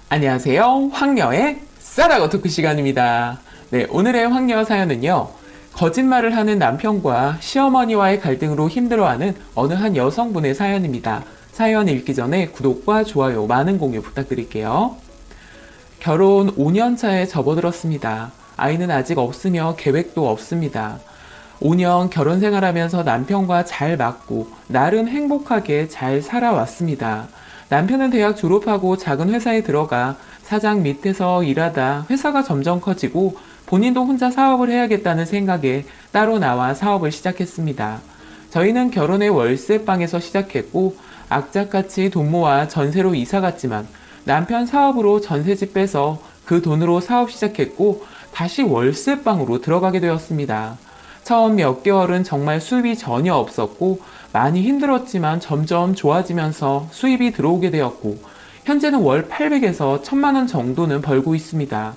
안녕하세요. 황녀의 쌀하고 토크 시간입니다. 네, 오늘의 황녀 사연은요. 거짓말을 하는 남편과 시어머니와의 갈등으로 힘들어하는 어느 한 여성분의 사연입니다. 사연 읽기 전에 구독과 좋아요, 많은 공유 부탁드릴게요. 결혼 5년 차에 접어들었습니다. 아이는 아직 없으며 계획도 없습니다. 5년 결혼 생활하면서 남편과 잘 맞고 나름 행복하게 잘 살아왔습니다. 남편은 대학 졸업하고 작은 회사에 들어가 사장 밑에서 일하다 회사가 점점 커지고 본인도 혼자 사업을 해야겠다는 생각에 따로 나와 사업을 시작했습니다. 저희는 결혼의 월세방에서 시작했고 악착같이 돈 모아 전세로 이사 갔지만 남편 사업으로 전세집 빼서 그 돈으로 사업 시작했고 다시 월세방으로 들어가게 되었습니다. 처음 몇 개월은 정말 수입이 전혀 없었고 많이 힘들었지만 점점 좋아지면서 수입이 들어오게 되었고 현재는 월 800에서 1000만 원 정도는 벌고 있습니다.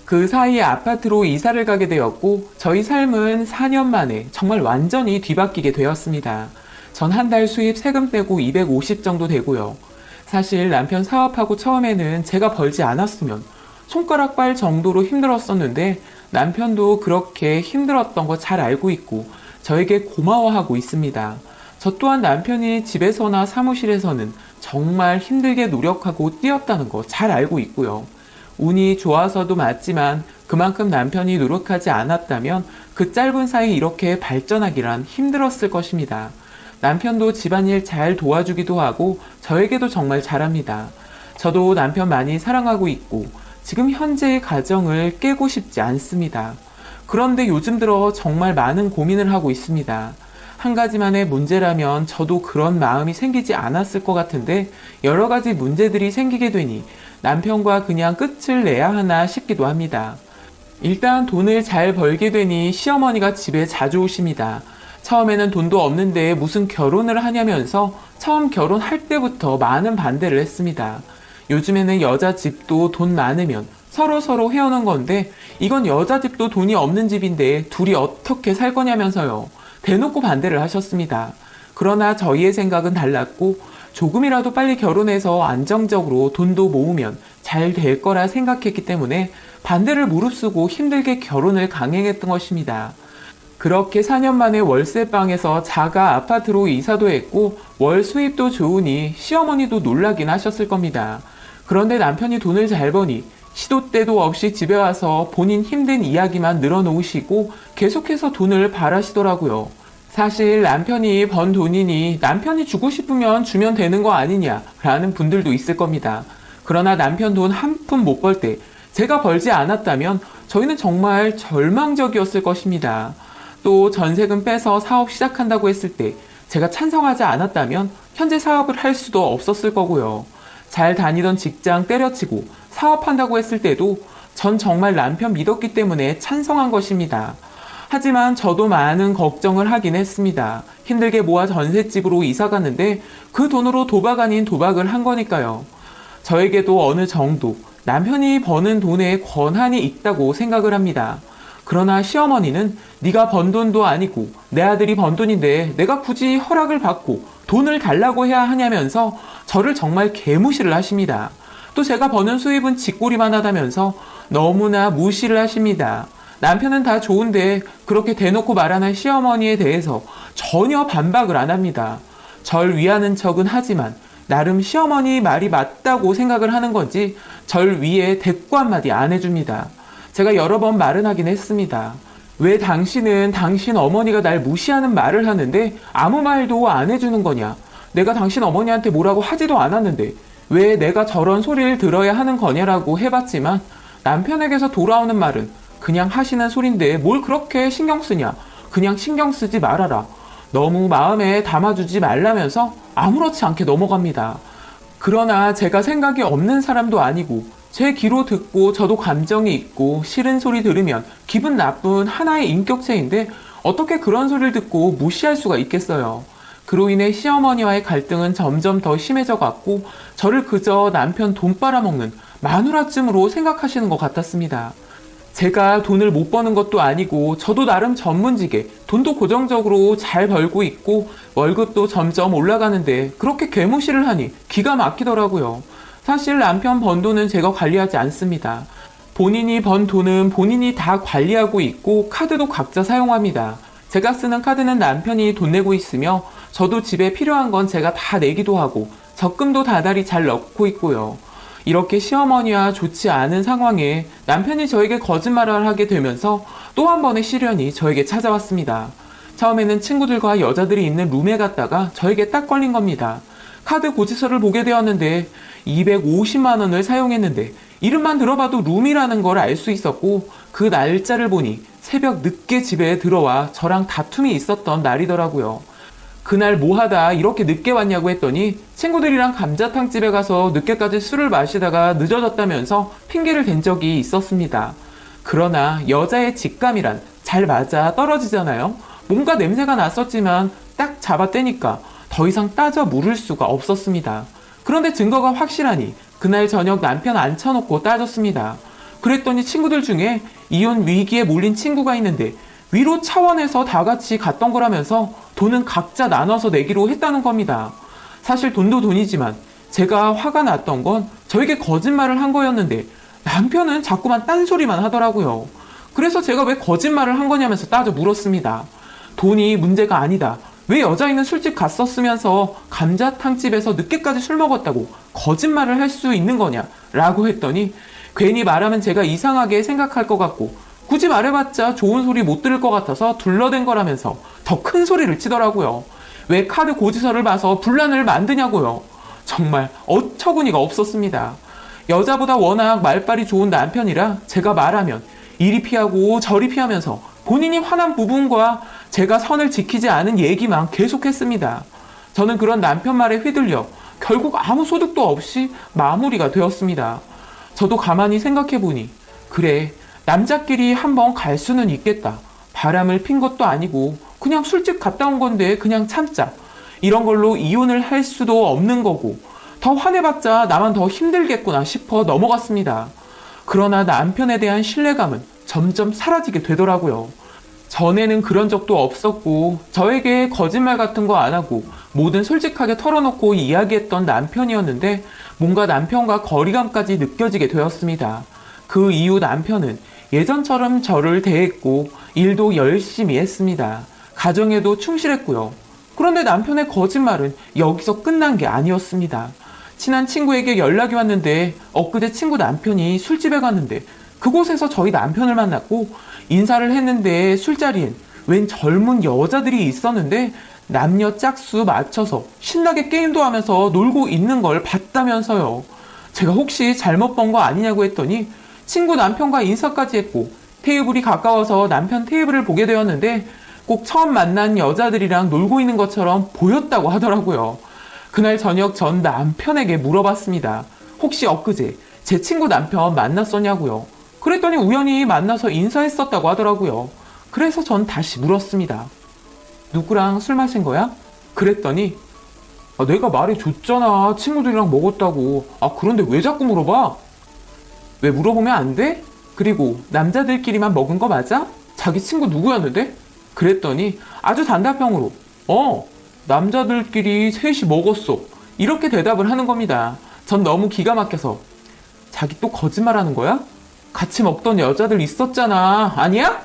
그 사이에 아파트로 이사를 가게 되었고 저희 삶은 4년 만에 정말 완전히 뒤바뀌게 되었습니다. 전 한 달 수입 세금 떼고 250 정도 되고요. 사실 남편 사업하고 처음에는 제가 벌지 않았으면 손가락 빨 정도로 힘들었었는데 남편도 그렇게 힘들었던 거 잘 알고 있고 저에게 고마워하고 있습니다. 저 또한 남편이 집에서나 사무실에서는 정말 힘들게 노력하고 뛰었다는 거 잘 알고 있고요. 운이 좋아서도 맞지만 그만큼 남편이 노력하지 않았다면 그 짧은 사이에 이렇게 발전하기란 힘들었을 것입니다. 남편도 집안일 잘 도와주기도 하고 저에게도 정말 잘합니다. 저도 남편 많이 사랑하고 있고 지금 현재의 가정을 깨고 싶지 않습니다. 그런데 요즘 들어 정말 많은 고민을 하고 있습니다. 한 가지만의 문제라면 저도 그런 마음이 생기지 않았을 것 같은데 여러 가지 문제들이 생기게 되니 남편과 그냥 끝을 내야 하나 싶기도 합니다. 일단 돈을 잘 벌게 되니 시어머니가 집에 자주 오십니다. 처음에는 돈도 없는데 무슨 결혼을 하냐면서 처음 결혼할 때부터 많은 반대를 했습니다. 요즘에는 여자 집도 돈 많으면 서로 헤어는 건데 이건 여자 집도 돈이 없는 집인데 둘이 어떻게 살 거냐면서요. 대놓고 반대를 하셨습니다. 그러나 저희의 생각은 달랐고 조금이라도 빨리 결혼해서 안정적으로 돈도 모으면 잘 될 거라 생각했기 때문에 반대를 무릅쓰고 힘들게 결혼을 강행했던 것입니다. 그렇게 4년 만에 월세방에서 자가 아파트로 이사도 했고 월 수입도 좋으니 시어머니도 놀라긴 하셨을 겁니다. 그런데 남편이 돈을 잘 버니 시도 때도 없이 집에 와서 본인 힘든 이야기만 늘어놓으시고 계속해서 돈을 바라시더라고요. 사실 남편이 번 돈이니 남편이 주고 싶으면 주면 되는 거 아니냐 라는 분들도 있을 겁니다. 그러나 남편 돈 한 푼 못 벌 때 제가 벌지 않았다면 저희는 정말 절망적이었을 것입니다. 또 전세금 빼서 사업 시작한다고 했을 때 제가 찬성하지 않았다면 현재 사업을 할 수도 없었을 거고요. 잘 다니던 직장 때려치고 사업한다고 했을 때도 전 정말 남편 믿었기 때문에 찬성한 것입니다. 하지만 저도 많은 걱정을 하긴 했습니다. 힘들게 모아 전셋집으로 이사 갔는데 그 돈으로 도박 아닌 도박을 한 거니까요. 저에게도 어느 정도 남편이 버는 돈에 권한이 있다고 생각을 합니다. 그러나 시어머니는 네가 번 돈도 아니고 내 아들이 번 돈인데 내가 굳이 허락을 받고 돈을 달라고 해야 하냐면서 저를 정말 개무시를 하십니다. 또 제가 버는 수입은 쥐꼬리만 하다면서 너무나 무시를 하십니다. 남편은 다 좋은데 그렇게 대놓고 말하는 시어머니에 대해서 전혀 반박을 안 합니다. 절 위하는 척은 하지만 나름 시어머니 말이 맞다고 생각을 하는 건지 절 위에 대꾸 한마디 안 해줍니다. 제가 여러 번 말은 하긴 했습니다. 왜 당신은 당신 어머니가 날 무시하는 말을 하는데 아무 말도 안 해주는 거냐? 내가 당신 어머니한테 뭐라고 하지도 않았는데 왜 내가 저런 소리를 들어야 하는 거냐라고 해봤지만 남편에게서 돌아오는 말은 그냥 하시는 소린데 뭘 그렇게 신경 쓰냐? 그냥 신경 쓰지 말아라. 너무 마음에 담아주지 말라면서 아무렇지 않게 넘어갑니다. 그러나 제가 생각이 없는 사람도 아니고 제 귀로 듣고 저도 감정이 있고 싫은 소리 들으면 기분 나쁜 하나의 인격체인데 어떻게 그런 소리를 듣고 무시할 수가 있겠어요. 그로 인해 시어머니와의 갈등은 점점 더 심해져 갔고 저를 그저 남편 돈 빨아먹는 마누라쯤으로 생각하시는 것 같았습니다. 제가 돈을 못 버는 것도 아니고 저도 나름 전문직에 돈도 고정적으로 잘 벌고 있고 월급도 점점 올라가는데 그렇게 괴무시를 하니 기가 막히더라고요. 사실 남편 번 돈은 제가 관리하지 않습니다. 본인이 번 돈은 본인이 다 관리하고 있고 카드도 각자 사용합니다. 제가 쓰는 카드는 남편이 돈 내고 있으며 저도 집에 필요한 건 제가 다 내기도 하고 적금도 다달이 잘 넣고 있고요. 이렇게 시어머니와 좋지 않은 상황에 남편이 저에게 거짓말을 하게 되면서 또 한 번의 시련이 저에게 찾아왔습니다. 처음에는 친구들과 여자들이 있는 룸에 갔다가 저에게 딱 걸린 겁니다. 카드 고지서를 보게 되었는데 250만 원을 사용했는데 이름만 들어봐도 룸이라는 걸 알 수 있었고 그 날짜를 보니 새벽 늦게 집에 들어와 저랑 다툼이 있었던 날이더라고요. 그날 뭐 하다 이렇게 늦게 왔냐고 했더니 친구들이랑 감자탕집에 가서 늦게까지 술을 마시다가 늦어졌다면서 핑계를 댄 적이 있었습니다. 그러나 여자의 직감이란 잘 맞아 떨어지잖아요. 뭔가 냄새가 났었지만 딱 잡아떼니까 더 이상 따져 물을 수가 없었습니다. 그런데 증거가 확실하니 그날 저녁 남편 앉혀놓고 따졌습니다. 그랬더니 친구들 중에 이혼 위기에 몰린 친구가 있는데 위로 차원에서 다 같이 갔던 거라면서 돈은 각자 나눠서 내기로 했다는 겁니다. 사실 돈도 돈이지만 제가 화가 났던 건 저에게 거짓말을 한 거였는데 남편은 자꾸만 딴소리만 하더라고요. 그래서 제가 왜 거짓말을 한 거냐면서 따져 물었습니다. 돈이 문제가 아니다. 왜 여자애는 술집 갔었으면서 감자탕집에서 늦게까지 술 먹었다고 거짓말을 할 수 있는 거냐? 라고 했더니 괜히 말하면 제가 이상하게 생각할 것 같고 굳이 말해봤자 좋은 소리 못 들을 것 같아서 둘러댄 거라면서 더 큰 소리를 치더라고요. 왜 카드 고지서를 봐서 분란을 만드냐고요. 정말 어처구니가 없었습니다. 여자보다 워낙 말빨이 좋은 남편이라 제가 말하면 이리 피하고 저리 피하면서 본인이 화난 부분과 제가 선을 지키지 않은 얘기만 계속했습니다. 저는 그런 남편 말에 휘둘려 결국 아무 소득도 없이 마무리가 되었습니다. 저도 가만히 생각해보니 그래 남자끼리 한번 갈 수는 있겠다. 바람을 핀 것도 아니고 그냥 술집 갔다 온 건데 그냥 참자. 이런 걸로 이혼을 할 수도 없는 거고 더 화내봤자 나만 더 힘들겠구나 싶어 넘어갔습니다. 그러나 남편에 대한 신뢰감은 점점 사라지게 되더라고요. 전에는 그런 적도 없었고 저에게 거짓말 같은 거 안 하고 뭐든 솔직하게 털어놓고 이야기했던 남편이었는데 뭔가 남편과 거리감까지 느껴지게 되었습니다. 그 이후 남편은 예전처럼 저를 대했고 일도 열심히 했습니다. 가정에도 충실했고요. 그런데 남편의 거짓말은 여기서 끝난 게 아니었습니다. 친한 친구에게 연락이 왔는데 엊그제 친구 남편이 술집에 갔는데 그곳에서 저희 남편을 만났고 인사를 했는데 술자리엔 웬 젊은 여자들이 있었는데 남녀 짝수 맞춰서 신나게 게임도 하면서 놀고 있는 걸 봤다면서요. 제가 혹시 잘못 본 거 아니냐고 했더니 친구 남편과 인사까지 했고 테이블이 가까워서 남편 테이블을 보게 되었는데 꼭 처음 만난 여자들이랑 놀고 있는 것처럼 보였다고 하더라고요. 그날 저녁 전 남편에게 물어봤습니다. 혹시 엊그제 제 친구 남편 만났었냐고요. 그랬더니 우연히 만나서 인사했었다고 하더라고요. 그래서 전 다시 물었습니다. 누구랑 술 마신 거야? 그랬더니 내가 말해줬잖아. 친구들이랑 먹었다고. 그런데 왜 자꾸 물어봐? 왜 물어보면 안 돼? 그리고 남자들끼리만 먹은 거 맞아? 자기 친구 누구였는데? 그랬더니 아주 단답형으로 남자들끼리 셋이 먹었어. 이렇게 대답을 하는 겁니다. 전 너무 기가 막혀서 자기 또 거짓말하는 거야? 같이 먹던 여자들 있었잖아. 아니야?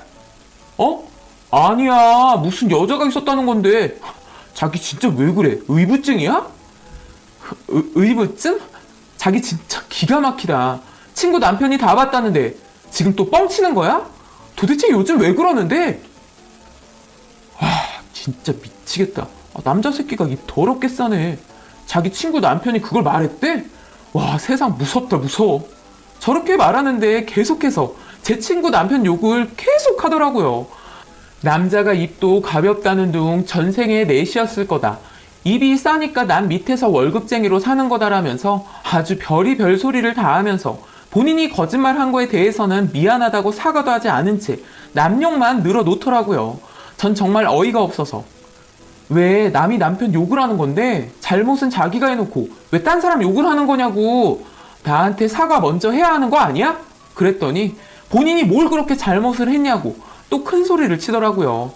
아니야. 무슨 여자가 있었다는 건데. 자기 진짜 왜 그래? 의부증이야? 의부증? 자기 진짜 기가 막히다. 친구 남편이 다 봤다는데 지금 또 뻥치는 거야? 도대체 요즘 왜 그러는데? 진짜 미치겠다. 남자 새끼가 입 더럽게 싸네. 자기 친구 남편이 그걸 말했대? 와, 세상 무섭다, 무서워. 저렇게 말하는데 계속해서 제 친구 남편 욕을 계속 하더라고요. 남자가 입도 가볍다는 둥 전생에 넷이었을 거다. 입이 싸니까 난 밑에서 월급쟁이로 사는 거다라면서 아주 별의별 소리를 다 하면서 본인이 거짓말한 거에 대해서는 미안하다고 사과도 하지 않은 채 남욕만 늘어놓더라고요. 전 정말 어이가 없어서 왜 남이 남편 욕을 하는 건데 잘못은 자기가 해놓고 왜 딴 사람 욕을 하는 거냐고. 나한테 사과 먼저 해야 하는 거 아니야? 그랬더니 본인이 뭘 그렇게 잘못을 했냐고 또 큰 소리를 치더라고요.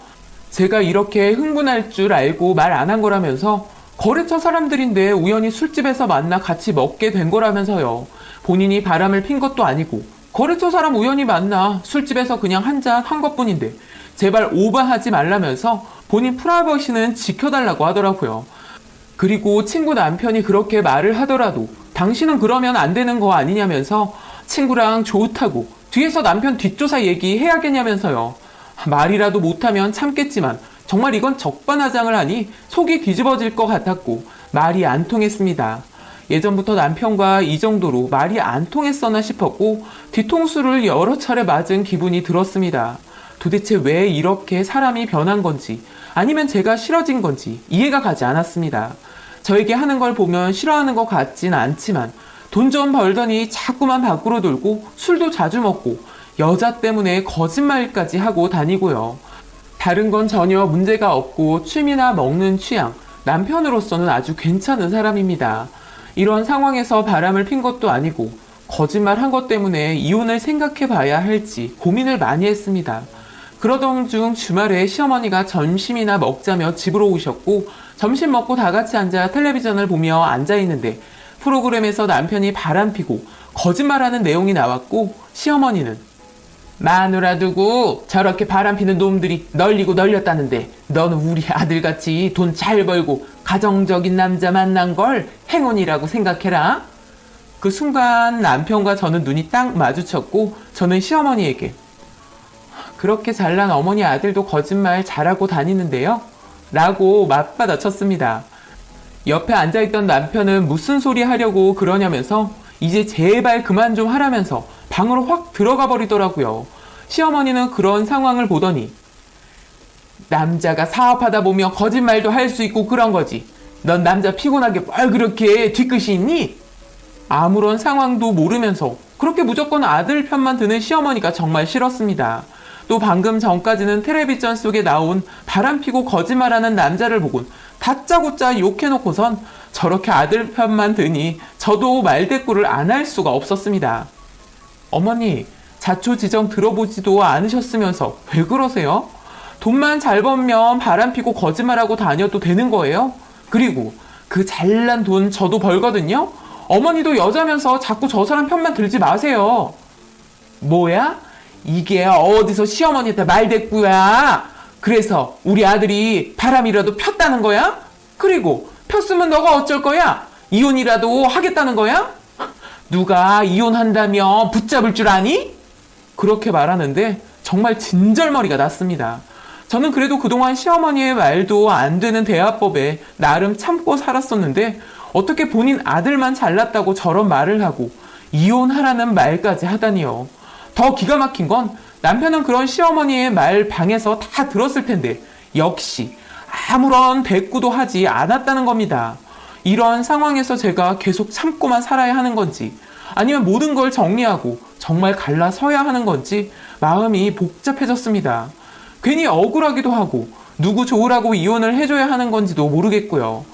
제가 이렇게 흥분할 줄 알고 말 안 한 거라면서 거래처 사람들인데 우연히 술집에서 만나 같이 먹게 된 거라면서요. 본인이 바람을 핀 것도 아니고 거래처 사람 우연히 만나 술집에서 그냥 한잔 한 것뿐인데 제발 오버하지 말라면서 본인 프라이버시는 지켜달라고 하더라고요. 그리고 친구 남편이 그렇게 말을 하더라도 당신은 그러면 안 되는 거 아니냐면서 친구랑 좋다고 뒤에서 남편 뒷조사 얘기해야겠냐면서요. 말이라도 못하면 참겠지만 정말 이건 적반하장을 하니 속이 뒤집어질 것 같았고 말이 안 통했습니다. 예전부터 남편과 이 정도로 말이 안 통했었나 싶었고 뒤통수를 여러 차례 맞은 기분이 들었습니다. 도대체 왜 이렇게 사람이 변한 건지 아니면 제가 싫어진 건지 이해가 가지 않았습니다. 저에게 하는 걸 보면 싫어하는 것 같진 않지만 돈 좀 벌더니 자꾸만 밖으로 돌고 술도 자주 먹고 여자 때문에 거짓말까지 하고 다니고요. 다른 건 전혀 문제가 없고 취미나 먹는 취향, 남편으로서는 아주 괜찮은 사람입니다. 이런 상황에서 바람을 핀 것도 아니고 거짓말 한 것 때문에 이혼을 생각해 봐야 할지 고민을 많이 했습니다. 그러던 중 주말에 시어머니가 점심이나 먹자며 집으로 오셨고 점심 먹고 다 같이 앉아 텔레비전을 보며 앉아 있는데 프로그램에서 남편이 바람피고 거짓말하는 내용이 나왔고 시어머니는 마누라 두고 저렇게 바람피는 놈들이 널리고 널렸다는데 너는 우리 아들같이 돈 잘 벌고 가정적인 남자 만난 걸 행운이라고 생각해라. 그 순간 남편과 저는 눈이 딱 마주쳤고 저는 시어머니에게 그렇게 잘난 어머니 아들도 거짓말 잘하고 다니는데요? 라고 맞받아쳤습니다. 옆에 앉아있던 남편은 무슨 소리 하려고 그러냐면서 이제 제발 그만 좀 하라면서 방으로 확 들어가 버리더라고요. 시어머니는 그런 상황을 보더니 남자가 사업하다 보면 거짓말도 할 수 있고 그런 거지. 넌 남자 피곤하게 뭘 그렇게 뒤끝이 있니? 아무런 상황도 모르면서 그렇게 무조건 아들 편만 드는 시어머니가 정말 싫었습니다. 또 방금 전까지는 텔레비전 속에 나온 바람피고 거짓말하는 남자를 보곤 다짜고짜 욕해놓고선 저렇게 아들 편만 드니 저도 말대꾸를 안 할 수가 없었습니다. 어머니, 자초지정 들어보지도 않으셨으면서 왜 그러세요? 돈만 잘 벌면 바람피고 거짓말하고 다녀도 되는 거예요? 그리고 그 잘난 돈 저도 벌거든요? 어머니도 여자면서 자꾸 저 사람 편만 들지 마세요. 뭐야? 이게 어디서 시어머니한테 말대꾸야? 그래서 우리 아들이 바람이라도 폈다는 거야? 그리고 폈으면 너가 어쩔 거야? 이혼이라도 하겠다는 거야? 누가 이혼한다면 붙잡을 줄 아니? 그렇게 말하는데 정말 진절머리가 났습니다. 저는 그래도 그동안 시어머니의 말도 안 되는 대화법에 나름 참고 살았었는데 어떻게 본인 아들만 잘났다고 저런 말을 하고 이혼하라는 말까지 하다니요. 더 기가 막힌 건 남편은 그런 시어머니의 말 방에서 다 들었을 텐데 역시 아무런 대꾸도 하지 않았다는 겁니다. 이런 상황에서 제가 계속 참고만 살아야 하는 건지 아니면 모든 걸 정리하고 정말 갈라서야 하는 건지 마음이 복잡해졌습니다. 괜히 억울하기도 하고 누구 좋으라고 이혼을 해줘야 하는 건지도 모르겠고요.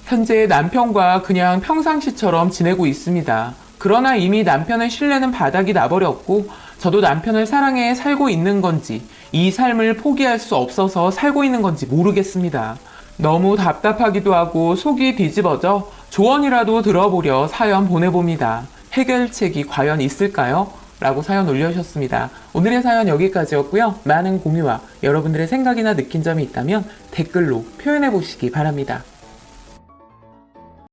현재 남편과 그냥 평상시처럼 지내고 있습니다. 그러나 이미 남편의 신뢰는 바닥이 나버렸고 저도 남편을 사랑해 살고 있는 건지 이 삶을 포기할 수 없어서 살고 있는 건지 모르겠습니다. 너무 답답하기도 하고 속이 뒤집어져 조언이라도 들어보려 사연 보내봅니다. 해결책이 과연 있을까요? 라고 사연 올려주셨습니다. 오늘의 사연 여기까지였고요. 많은 공유와 여러분들의 생각이나 느낀 점이 있다면 댓글로 표현해 보시기 바랍니다.